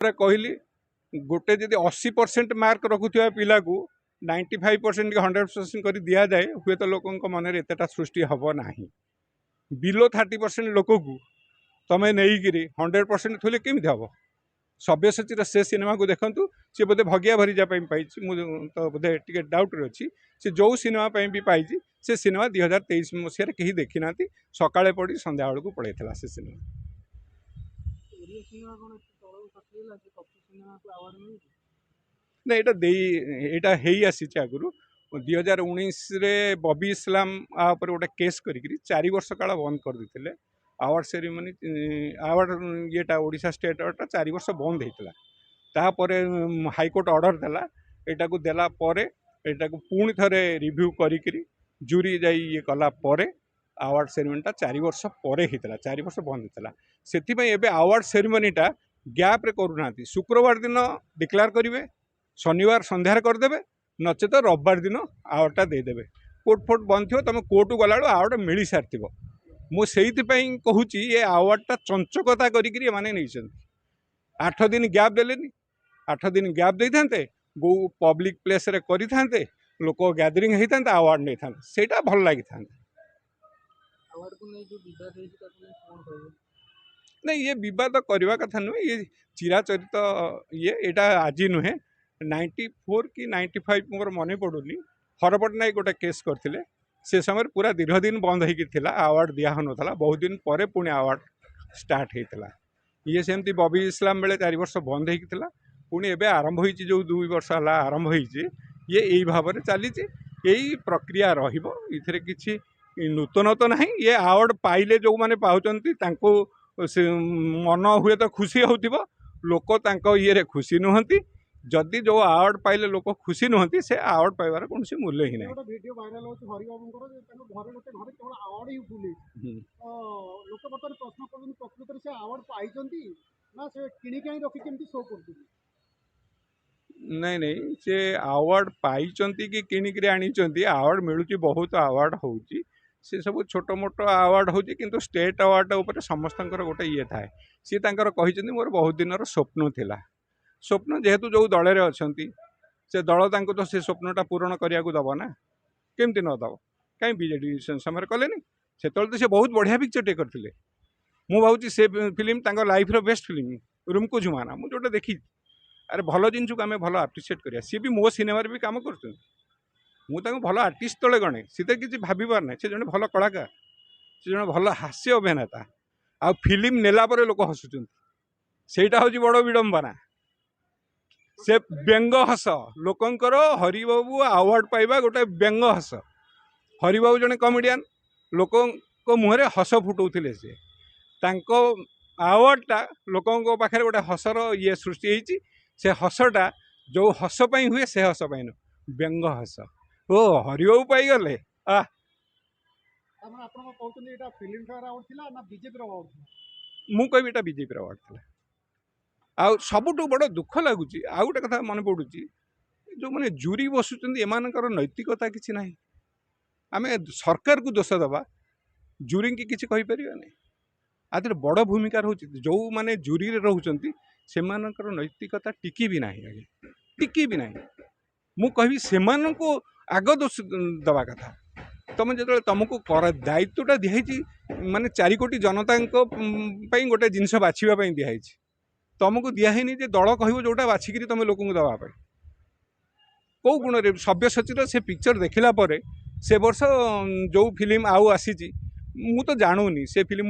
कहली गोटे जदि 80% मार्क रखुवा पिला को 95% कि 100% कर दि जाए हुए तो लोक मन एतटा सृष्टि हम ना बिलो 30% लोक को तमें नहीं 100% थोले केमी हम सब्यसाचीर से सिनेमा को देखु सी बोधे भगिया भरीजा पाई तो बोधे टे डाउट अच्छी से जो सिनेमा भी पाई से सिनेमा 2023 मसीह कहीं देखी ना सकाଳେ पड़ी संध्या बेलू पड़े से सिनेमा ना यहाँ है आसी आगु 2019 बबी इस्लाम आपर गोटे केस करी 4 वर्ष काल बंद कर देते आवार्ड सेरेमनी आवार्ड येटा ओडिशा स्टेट अवार्ड 4 वर्ष बंद होता तापर हाईकोर्ट ऑर्डर देला एटा को देला परे एटा को पुणी थरे रिव्यू करी जूरी जाई ये कला परे आवार्ड सेरेमनीटा 4 वर्ष पर होता 4 वर्ष बंद होता से आवार्ड सेरेमनीटा गैप रे करूना शुक्रवार दिन डिक्लेयर करेंगे शनिवार संध्यार करदे नचेत रविवार दिन आवार्डटा देदेवे कोर्ट फोर्ट बंद थो तुम कोर्ट गला आवार्ड मिल सारी मुझे कहूँ ये आवार्डटा चंचकता करी माने नहीं 8 दिन गैप देलेनी 8 दिन गैप दे था गो पब्लिक प्लेस रे करी थांते लोक गैदरिंग होता आवार्ड नहीं था सेटा भल लगी था नहीं ये विवाद करवा कथा नुहे ये चिराचरित ये एटा आज नुहे 94 कि 95 मोर मन पड़ूनी हरपटनायक गोटे केस करते से समय पूरा दीर्घ दिन बंद होता आवार्ड दिया होना बहुत दिन पर पुणी आवार्ड स्टार्ट होता ये सेमती बबी इस्लाम बेले 4 वर्ष बंद होता पुणी एवं आरंभ हो जो 2 वर्ष है आरंभ हो ये यही भाव में चली यही प्रक्रिया रही किसी नूतन तो ना ये आवार्ड पाइले जो मैंने पाँच मन हुए तो खुशी हो लोक ये खुशी नुहति जदि जो आवार्ड पाइले लोक खुशी नुहति से आवार्ड पाइबार कौन मूल्य ही नहीं वीडियो वायरल होछि हरि बाबूंकर जे घरे गोटे घरे केवल अवार्ड ही उठुले लोक बर्तमान प्रश्न करछन प्रकृत रे से अवार्ड पाइचंती ना से किणी काई रखि केमती शो करछन नहीं नहीं से अवार्ड पाइचंती कि किणी आनी अवार्ड मिलुची बहुत अवार्ड होउची से सब छोट मोट अवार्ड होची किंतु स्टेट अवार्ड ऊपर समस्त गोटे ये थाए सी तांकर कहिचंती मोर बहुत दिन स्वप्न थिला स्वप्न जेहेतु जो दल में अच्छा से दल तो से स्वप्नटा पूरण करने को दब ना केमती न दब कहीं बीजेडी समय कले से तो से बहुत बढ़िया पिक्चर टे करते मु भावी से फिल्म लाइफ रो बेस्ट फिल्म रूम को झुमाना मुझे जोटा देखी अरे भल जिनस को आम भल आप्रिसीएट करा सी भी मो सिनेमा भी काम कर मुझे भल आर्टिस्ट तले गणे सी तो किसी भावार ना से जड़े भल कलाकार से जड़े भल हास्य अभिनेता आ फिल्म नेला लोक हसुच्च सेटा हूँ बड़ विडंबना से व्यंग हस लोकंकर हरिबाबू अवार्ड पाइबा गोटे व्यंग हस हरिबाबू जड़े कमेडियन लोक मुहर हस फुटाऊे से आवार्डटा लोकों पाखे गोटे हसर ये सृष्टि होती से हसटा जो हस हुए से हस पाइन व्यंग हस ओ हरिबाबू पाईगले मु कह बीजेपी अवार्ड था आ सबुठ बड़ दुख लगुच आ गोटे कथा मन पड़ू जो मैंने जूरी बसुँच एमानकर नैतिकता किसी ना आम सरकार को दोष दबा जूरी की किसी कहीपर नहीं आदि बड़ भूमिका रोच जो मैंने जूरी रोच से नैतिकता टिकी भी ना आगे टिकी भी ना मु कहि से आग दोष दबा कथा तुम जो तुमको दायित्वटा दिखाई माने 4 कोटी जनता गोटे जिनस बाछापी दिखाई तुमको दिहनी दल कह जोटा बाछिकी तुम लोक दवापाई कौ गुण सब्यसाचीर से पिक्चर देखला से वर्ष जो फिल्म आउ आसी मु तो जानूनी से फिल्म